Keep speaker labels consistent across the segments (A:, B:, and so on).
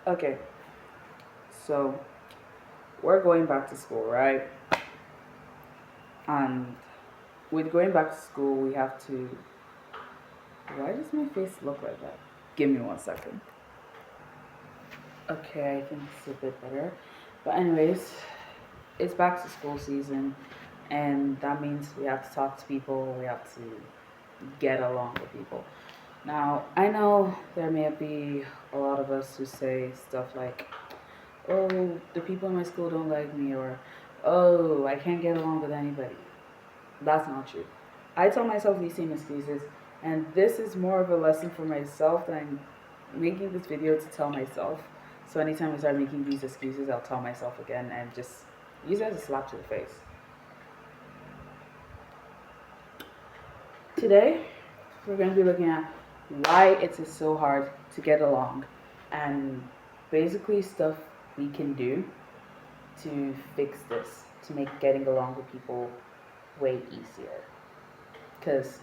A: Okay, so we're going back to school, right? And with going back to school, we have to. Why does my face look like that? Give me 1 second. Okay, I think it's a bit better. But, anyways, it's back to school season, and that means we have to talk to people, we have to get along with people. Now, I know there may be a lot of us who say stuff like, oh, the people in my school don't like me, or oh, I can't get along with anybody. That's not true. I tell myself these same excuses, and this is more of a lesson for myself that I'm making this video to tell myself. So anytime I start making these excuses, I'll tell myself again and just use it as a slap to the face. Today, we're going to be looking at why it is so hard to get along and basically stuff we can do to fix this, to make getting along with people way easier. Because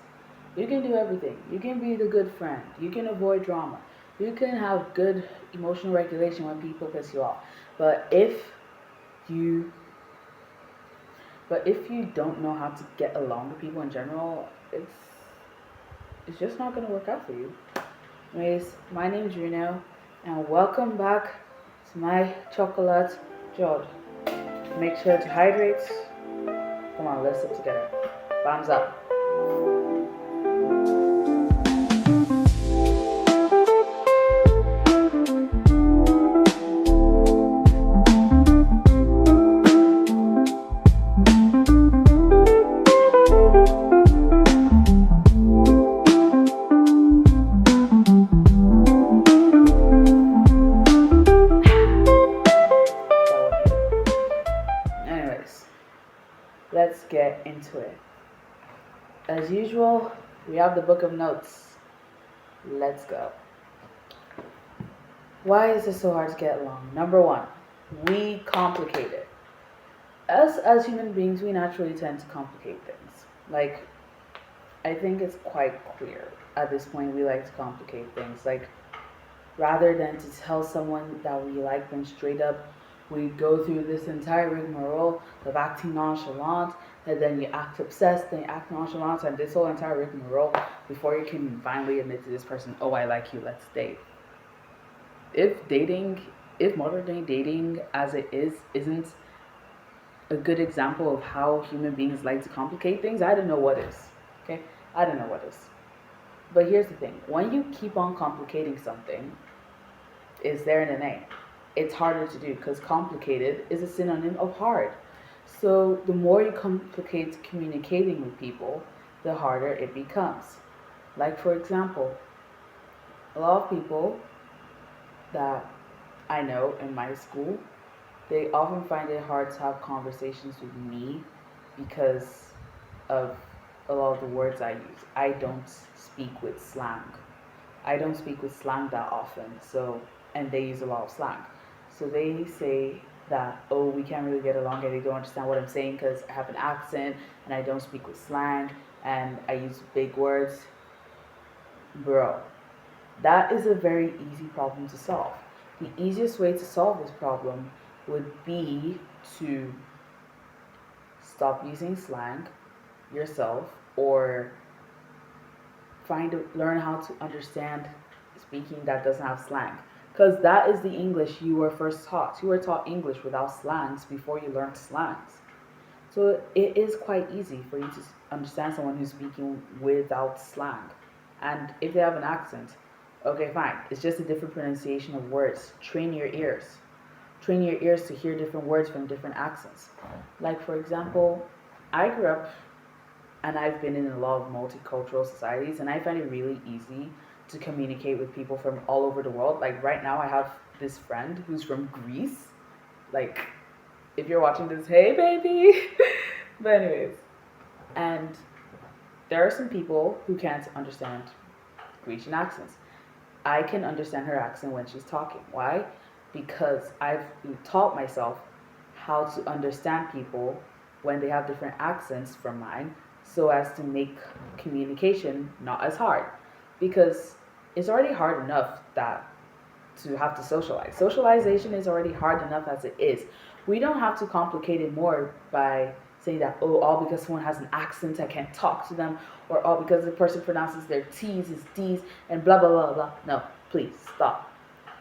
A: you can do everything. You can be the good friend. You can avoid drama. You can have good emotional regulation when people piss you off. But you if you don't know how to get along with people in general, it's just not gonna work out for you. Anyways, my name's Reno, and welcome back to my chocolate Jod. Make sure to hydrate. Come on, let's sit together. Thumbs up. Anyways, let's get into it. As usual, we have the book of notes. Let's go. Why is it so hard to get along? Number one, we complicate it. Us as human beings, we naturally tend to complicate things. Like, I think it's quite clear at this point we like to complicate things. Like, rather than to tell someone that we like them straight up, we go through this entire rigmarole of acting nonchalant, and then you act obsessed, then you act nonchalant, and this whole entire rigmarole before you can finally admit to this person, oh, I like you, let's date. If modern day dating as it isn't a good example of how human beings like to complicate things, I don't know what is. Okay? I don't know what is. But here's the thing. When you keep on complicating something, it's there in the name. It's harder to do because complicated is a synonym of hard. So the more you complicate communicating with people, the harder it becomes. Like, for example, a lot of people that I know in my school, they often find it hard to have conversations with me because of a lot of the words I use. I don't speak with slang. I don't speak with slang that often, and they use a lot of slang. So they say that, oh, we can't really get along and they don't understand what I'm saying because I have an accent and I don't speak with slang and I use big words. Bro, that is a very easy problem to solve. The easiest way to solve this problem would be to stop using slang yourself or learn how to understand speaking that doesn't have slang. Because that is the English you were first taught. You were taught English without slangs before you learned slangs. So it is quite easy for you to understand someone who's speaking without slang. And if they have an accent, okay, fine. It's just a different pronunciation of words. Train your ears. Train your ears to hear different words from different accents. Like, for example, I grew up and I've been in a lot of multicultural societies, and I find it really easy to communicate with people from all over the world. Like, right now, I have this friend who's from Greece. Like, if you're watching this, hey, baby! But anyways, and there are some people who can't understand Grecian accents. I can understand her accent when she's talking. Why? Because I've taught myself how to understand people when they have different accents from mine so as to make communication not as hard. Because it's already hard enough that to have to socialize. Socialization is already hard enough as it is. We don't have to complicate it more by saying that, oh, all because someone has an accent, I can't talk to them, or all because the person pronounces their T's as D's, and blah, blah, blah, blah. No, please stop.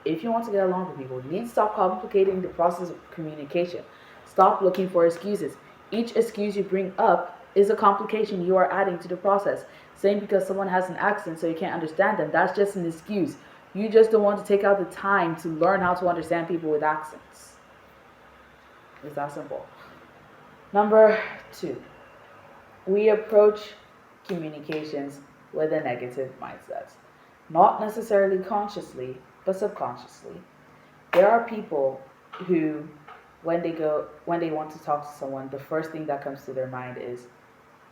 A: If you want to get along with people, you need to stop complicating the process of communication. Stop looking for excuses. Each excuse you bring up is a complication you are adding to the process. Saying because someone has an accent so you can't understand them, that's just an excuse. You just don't want to take out the time to learn how to understand people with accents. It's that simple. Number 2, we approach communications with a negative mindset. Not necessarily consciously, but subconsciously. There are people who, when they want to talk to someone, the first thing that comes to their mind is,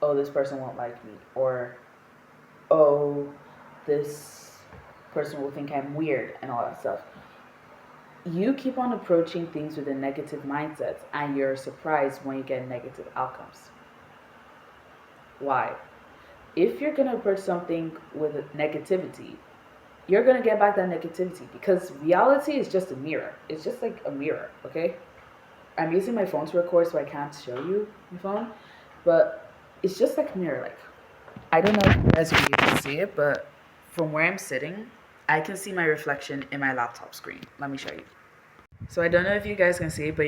A: oh, this person won't like me, or oh, this person will think I'm weird, and all that stuff. You keep on approaching things with a negative mindset, and you're surprised when you get negative outcomes. Why? If you're going to approach something with negativity, you're going to get back that negativity, because reality is just a mirror. It's just like a mirror, okay? I'm using my phone to record, so I can't show you my phone, but it's just like a mirror. Like, I don't know if you guys will be able to see it, but from where I'm sitting, I can see my reflection in my laptop screen. Let me show you. So I don't know if you guys can see it, but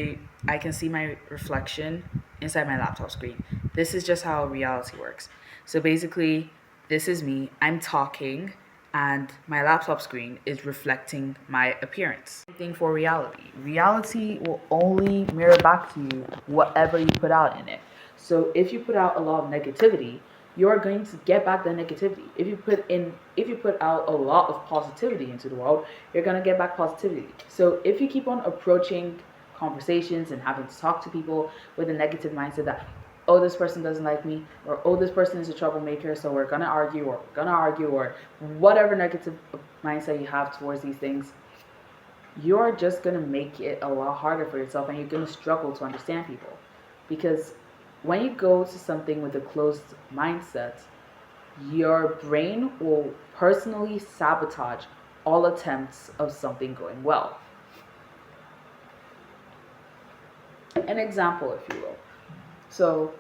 A: I can see my reflection inside my laptop screen. This is just how reality works. So basically, this is me. I'm talking, and my laptop screen is reflecting my appearance. Same thing for reality. Reality will only mirror back to you whatever you put out in it. So if you put out a lot of negativity, you're going to get back the negativity. If you put out a lot of positivity into the world, you're going to get back positivity. So if you keep on approaching conversations and having to talk to people with a negative mindset that, oh, this person doesn't like me, or oh, this person is a troublemaker, so we're going to argue, or whatever negative mindset you have towards these things, you're just going to make it a lot harder for yourself, and you're going to struggle to understand people. Because when you go to something with a closed mindset, your brain will personally sabotage all attempts of something going well. An example, if you will. So,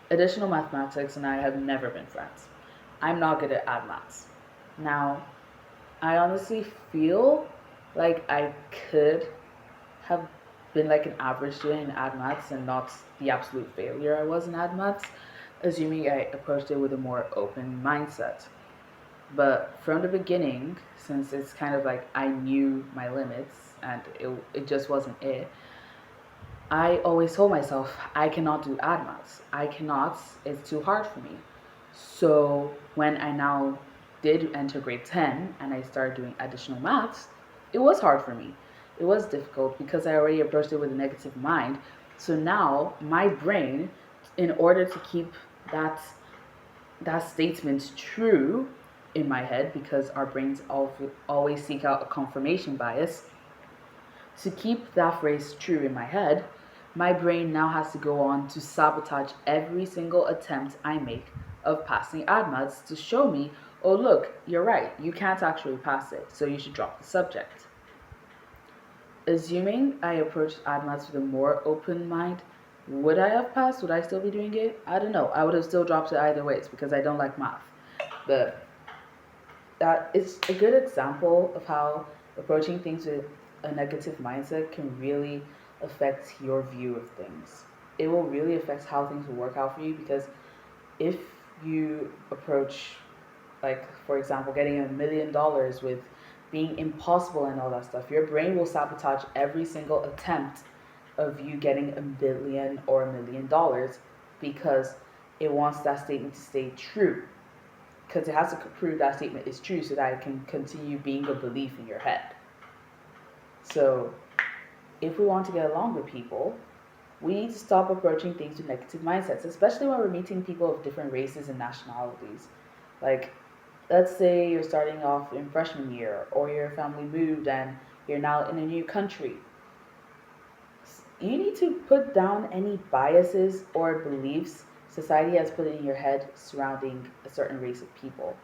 A: additional mathematics and I have never been friends. I'm not good at add maths. Now, I honestly feel like I could have been like an average student in add maths and not the absolute failure I was in add maths, assuming I approached it with a more open mindset. But from the beginning, since it's kind of like I knew my limits and it just wasn't it, I always told myself I cannot do add maths. I cannot, it's too hard for me. So when I now did enter grade 10 and I started doing additional maths, it was hard for me. It was difficult because I already approached it with a negative mind. So now my brain, in order to keep that statement true in my head, because our brains always seek out a confirmation bias, to keep that phrase true in my head, my brain now has to go on to sabotage every single attempt I make of passing ADMATs to show me, oh look, you're right, you can't actually pass it, so you should drop the subject. Assuming I approached ADMATs with a more open mind, would I have passed? Would I still be doing it? I don't know. I would have still dropped it either ways because I don't like math. But that is a good example of how approaching things with a negative mindset can really affect your view of things. It will really affect how things will work out for you, because if you approach, like, for example, getting $1 million with being impossible and all that stuff, your brain will sabotage every single attempt of you getting $1 billion or $1 million because it wants that statement to stay true. Because it has to prove that statement is true so that it can continue being a belief in your head. So, if we want to get along with people, we need to stop approaching things with negative mindsets, especially when we're meeting people of different races and nationalities. Like, let's say you're starting off in freshman year, or your family moved and you're now in a new country. You need to put down any biases or beliefs society has put in your head surrounding a certain race of people.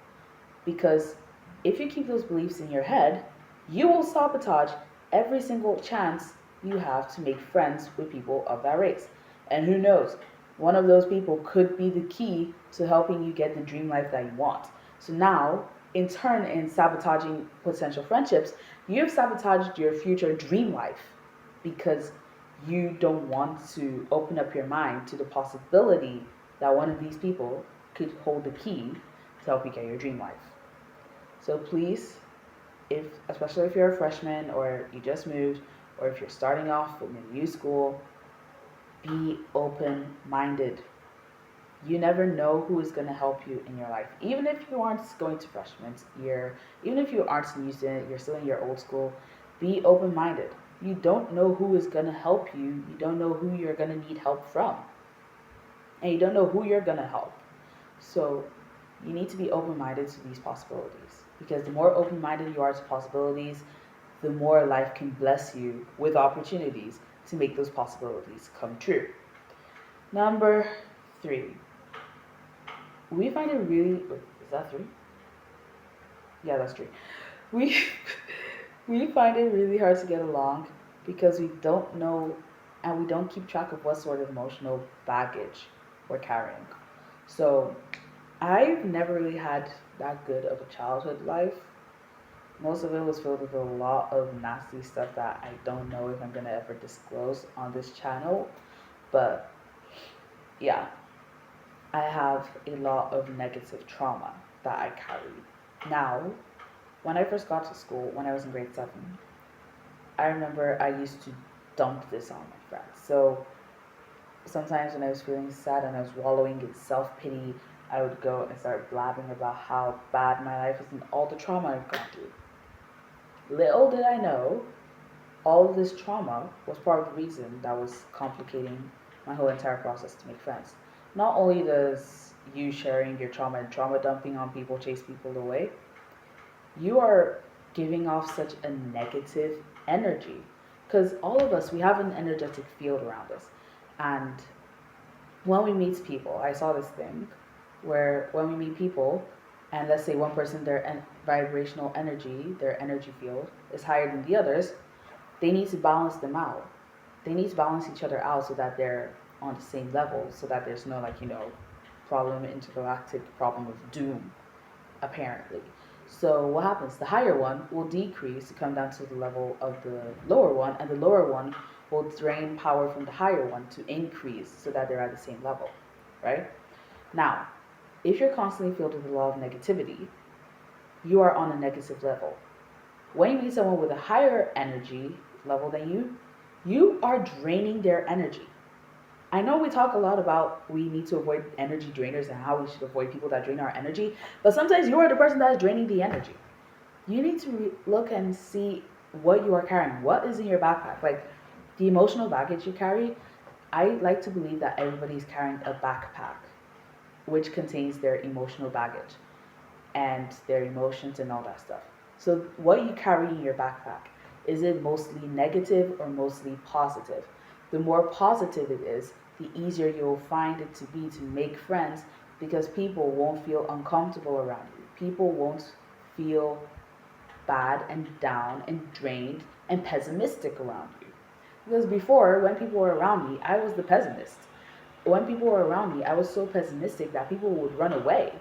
A: Because If you keep those beliefs in your head, you will sabotage every single chance you have to make friends with people of that race. And who knows, one of those people could be the key to helping you get the dream life that you want. So now, in turn, in sabotaging potential friendships, you've sabotaged your future dream life because you don't want to open up your mind to the possibility that one of these people could hold the key to help you get your dream life. So please, if especially if you're a freshman or you just moved or if you're starting off in a new school, be open-minded. You never know who is going to help you in your life. Even if you aren't going to freshman year, even if you aren't a new student, you're still in your old school, be open-minded. You don't know who is going to help you. You don't know who you're going to need help from. And you don't know who you're going to help. So you need to be open-minded to these possibilities. Because the more open-minded you are to possibilities, the more life can bless you with opportunities to make those possibilities come true. Number 3, we find it really, is that 3? Yeah, that's 3. We we find it really hard to get along because we don't know and we don't keep track of what sort of emotional baggage we're carrying. So I've never really had that good of a childhood life. Most of it was filled with a lot of nasty stuff that I don't know if I'm gonna ever disclose on this channel. But yeah, I have a lot of negative trauma that I carry. Now, when I first got to school, when I was in grade 7, I remember I used to dump this on my friends. So sometimes when I was feeling sad and I was wallowing in self pity, I would go and start blabbing about how bad my life is and all the trauma I've gone through. Little did I know, all of this trauma was part of the reason that was complicating my whole entire process to make friends. Not only does you sharing your trauma and trauma dumping on people chase people away, you are giving off such a negative energy. Because all of us, we have an energetic field around us. And when we meet people, I saw this thing where when we meet people, and let's say one person, their vibrational energy, their energy field is higher than the others, they need to balance them out. They need to balance each other out so that they're on the same level, so that there's no problem, intergalactic problem of doom, apparently. So what happens? The higher one will decrease to come down to the level of the lower one, and the lower one will drain power from the higher one to increase so that they're at the same level, right? Now, if you're constantly filled with a lot of negativity, you are on a negative level. When you meet someone with a higher energy level than you, you are draining their energy. I know we talk a lot about we need to avoid energy drainers and how we should avoid people that drain our energy, but sometimes you are the person that is draining the energy. You need to look and see what you are carrying. What is in your backpack? Like the emotional baggage you carry, I like to believe that everybody's carrying a backpack which contains their emotional baggage and their emotions and all that stuff. So what you carry in your backpack, is it mostly negative or mostly positive? The more positive it is, the easier you'll find it to be to make friends because people won't feel uncomfortable around you. People won't feel bad and down and drained and pessimistic around you. Because before, when people were around me, I was the pessimist. When people were around me, I was so pessimistic that people would run away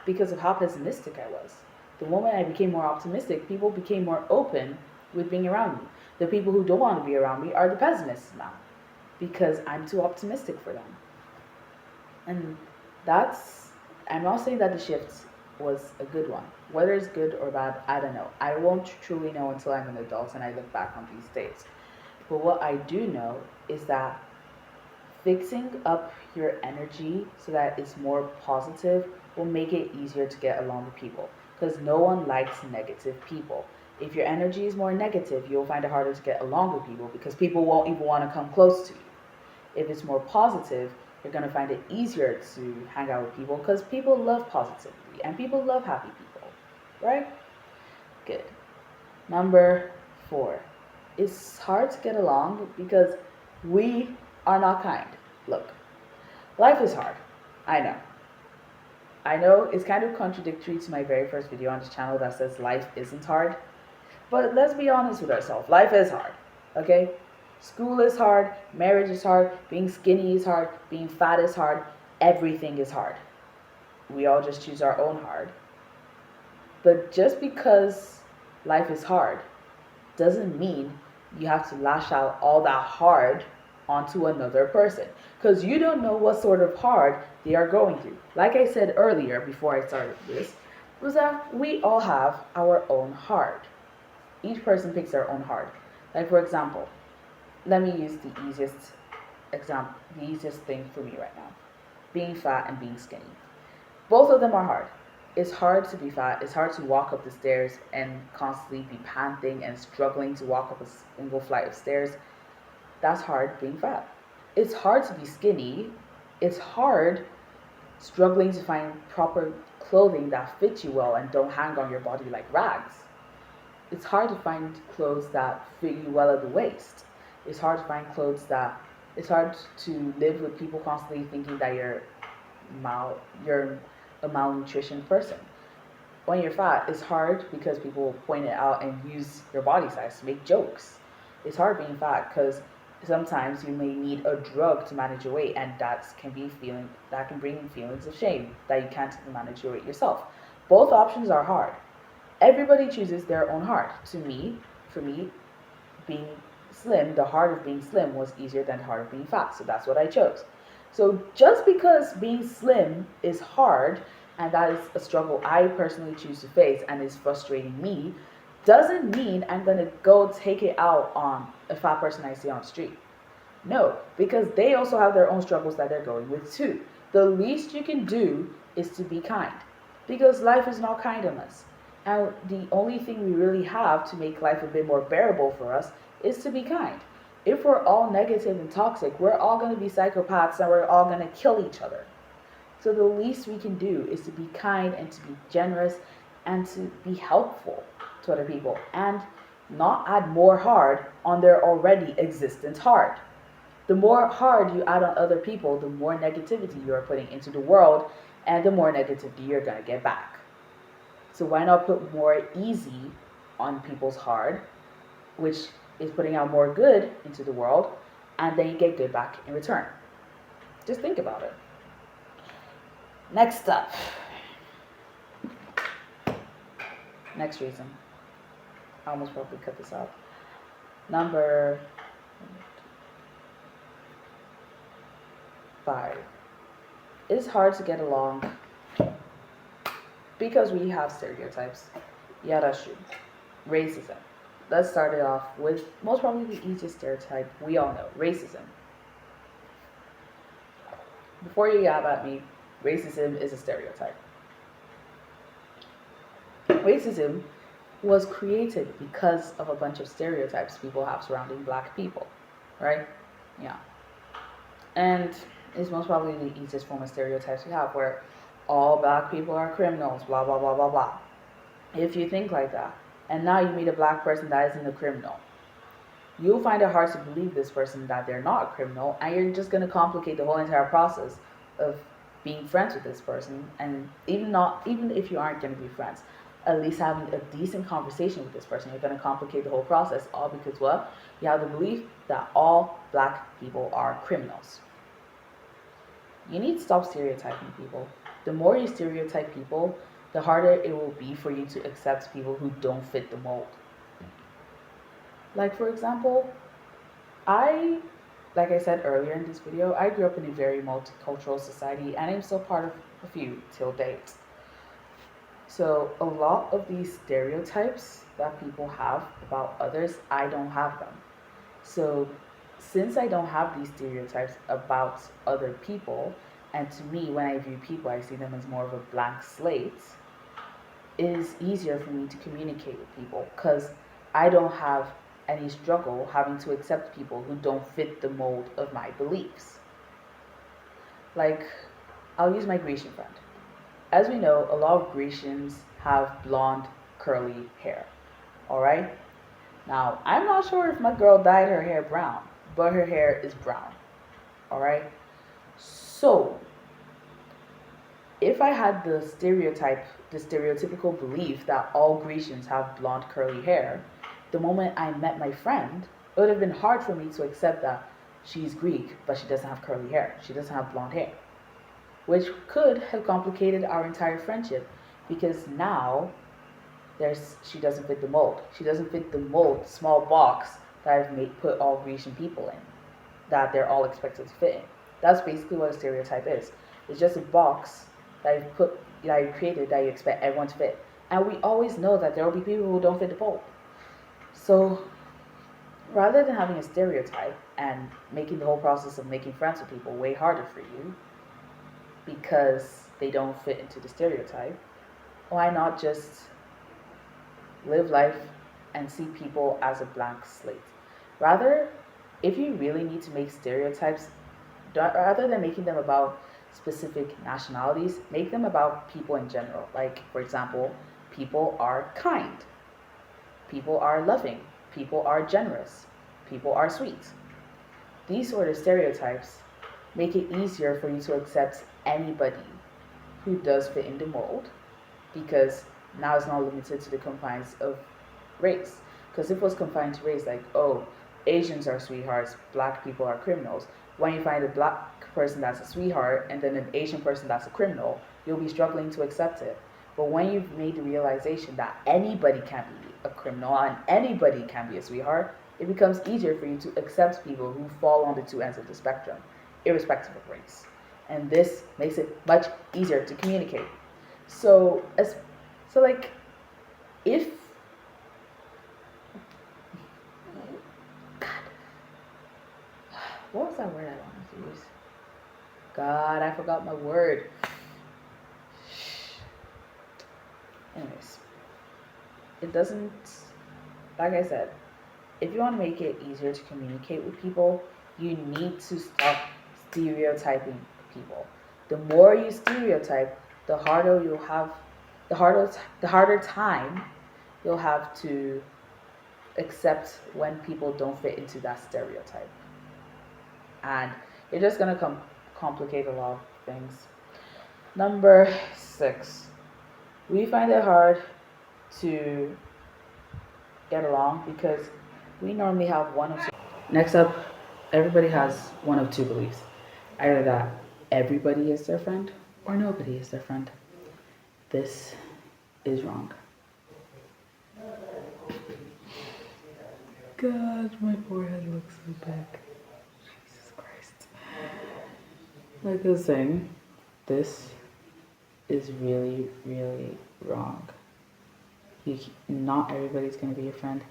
A: because of how pessimistic I was. The moment I became more optimistic, people became more open with being around me. The people who don't want to be around me are the pessimists now because I'm too optimistic for them. And that's, I'm not saying that the shift was a good one. Whether it's good or bad, I don't know. I won't truly know until I'm an adult and I look back on these days. But what I do know is that fixing up your energy so that it's more positive will make it easier to get along with people because no one likes negative people. If your energy is more negative, you'll find it harder to get along with people because people won't even want to come close to you. If it's more positive, you're going to find it easier to hang out with people because people love positivity and people love happy people, right? Good. Number 4. It's hard to get along because we are not kind. Look, life is hard. I know. I know it's kind of contradictory to my very first video on this channel that says life isn't hard. But let's be honest with ourselves. Life is hard. Okay? School is hard. Marriage is hard. Being skinny is hard. Being fat is hard. Everything is hard. We all just choose our own hard. But just because life is hard doesn't mean you have to lash out all that hard onto another person, because you don't know what sort of hard they are going through. Like I said earlier before I started this, was that we all have our own hard. Each person picks their own hard. Like for example, let me use the easiest example, the easiest thing for me right now. Being fat and being skinny. Both of them are hard. It's hard to be fat. It's hard to walk up the stairs and constantly be panting and struggling to walk up a single flight of stairs. That's hard being fat. It's hard to be skinny. It's hard struggling to find proper clothing that fits you well and don't hang on your body like rags. It's hard to find clothes that fit you well at the waist. It's hard to find clothes that, it's hard to live with people constantly thinking that you're a malnutrition person. When you're fat, it's hard because people point it out and use your body size to make jokes. It's hard being fat because sometimes you may need a drug to manage your weight, and that can bring feelings of shame that you can't manage your weight yourself. Both options are hard. Everybody chooses their own hard. For me, being slim, the hard of being slim was easier than the hard of being fat, so that's what I chose. So just because being slim is hard, and that is a struggle I personally choose to face and is frustrating me, doesn't mean I'm going to go take it out on a fat person I see on the street. No, because they also have their own struggles that they're going with too. The least you can do is to be kind, because life is not kind on us. And the only thing we really have to make life a bit more bearable for us is to be kind. If we're all negative and toxic, we're all going to be psychopaths and we're all going to kill each other. So the least we can do is to be kind and to be generous and to be helpful to other people and not add more hard on their already existent hard. The more hard you add on other people, the more negativity you are putting into the world, and the more negativity you're going to get back. So why not put more easy on people's hard, which is putting out more good into the world, and then you get good back in return. Just think about it. Next up. Next reason. I almost probably cut this out. Number 5. It's hard to get along because we have stereotypes. Yeah, that's true. Racism. Let's start it off with most probably the easiest stereotype we all know, racism. Before you yab at me, racism is a stereotype. Racism was created because of a bunch of stereotypes people have surrounding black people, right? Yeah. And it's most probably the easiest form of stereotypes we have, where all black people are criminals, blah, blah, blah, blah, blah. If you think like that, and now you meet a black person that isn't a criminal, you'll find it hard to believe this person that they're not a criminal, and you're just going to complicate the whole entire process of being friends with this person. And even if you aren't going to be friends, at least having a decent conversation with this person, you're going to complicate the whole process, all because what? You have the belief that all black people are criminals. You need to stop stereotyping people. The more you stereotype people, the harder it will be for you to accept people who don't fit the mold. Like for example, like I said earlier in this video, I grew up in a very multicultural society, and I'm still part of a few till date. So a lot of these stereotypes that people have about others, I don't have them. So since I don't have these stereotypes about other people, and to me, when I view people, I see them as more of a blank slate, it is easier for me to communicate with people because I don't have any struggle having to accept people who don't fit the mold of my beliefs. Like, I'll use my Grecian friend. As we know, a lot of Grecians have blonde, curly hair. Alright? Now, I'm not sure if my girl dyed her hair brown, but her hair is brown. Alright? So, if I had the stereotypical belief that all Grecians have blonde curly hair, the moment I met my friend, it would have been hard for me to accept that she's Greek, but she doesn't have curly hair. She doesn't have blonde hair, which could have complicated our entire friendship because now she doesn't fit the mold. She doesn't fit the mold, small box that I've put all Grecian people in, that they're all expected to fit in. That's basically what a stereotype is. It's just a box that you created that you expect everyone to fit. And we always know that there will be people who don't fit the mold. So rather than having a stereotype and making the whole process of making friends with people way harder for you because they don't fit into the stereotype, why not just live life and see people as a blank slate? Rather, if you really need to make stereotypes, rather than making them about specific nationalities, make them about people in general. Like, for example, people are kind, people are loving, people are generous, people are sweet. These sort of stereotypes make it easier for you to accept anybody who does fit in the mold, because now it's not limited to the confines of race. Because if it was confined to race, like, oh, Asians are sweethearts, black people are criminals, when you find a black person that's a sweetheart and then an Asian person that's a criminal, you'll be struggling to accept it. But when you've made the realization that anybody can be a criminal and anybody can be a sweetheart, it becomes easier for you to accept people who fall on the two ends of the spectrum, irrespective of race. And this makes it much easier to communicate. So, like, if God, what was that word I wanted to use? God, I forgot my word. Anyways, it doesn't, like I said, if you want to make it easier to communicate with people, you need to stop stereotyping people. The more you stereotype, the harder you'll have, the harder time you'll have to accept when people don't fit into that stereotype. And you're just gonna complicate a lot of things. Number 6, we find it hard to get along because we normally have one of two. Next up, everybody has one of two beliefs. Either that everybody is their friend or nobody is their friend. This is wrong. God, my forehead looks so big. Jesus Christ. Like I was saying, this is really, really wrong. Not everybody's going to be your friend,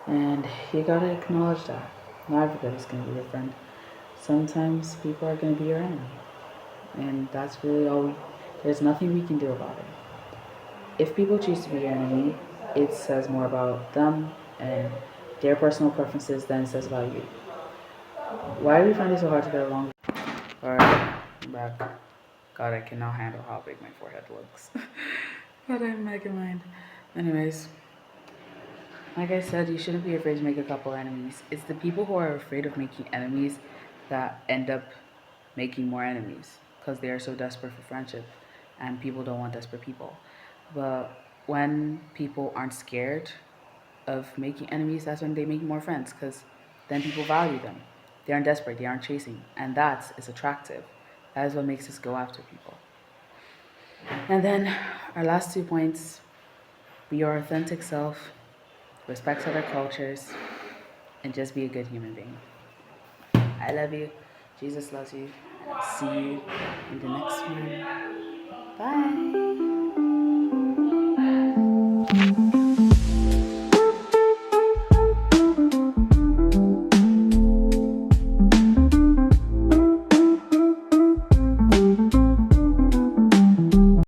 A: and you gotta acknowledge that. Not everybody's going to be your friend. Sometimes people are going to be your enemy, and that's really there's nothing we can do about it. If people choose to be your enemy, it says more about them and their personal preferences than it says about you. Why do we find it so hard to get along? Alright, I'm back. God, I cannot handle how big my forehead looks. But I'm making mind. Anyways, like I said, you shouldn't be afraid to make a couple enemies. It's the people who are afraid of making enemies that end up making more enemies because they are so desperate for friendship, and people don't want desperate people. But when people aren't scared of making enemies, that's when they make more friends, because then people value them. They aren't desperate, they aren't chasing, and that is attractive. That is what makes us go after people. And then our last 2 points: be your authentic self, respect other cultures, and just be a good human being. I love you. Jesus loves you. And I'll see you in the next one. Bye.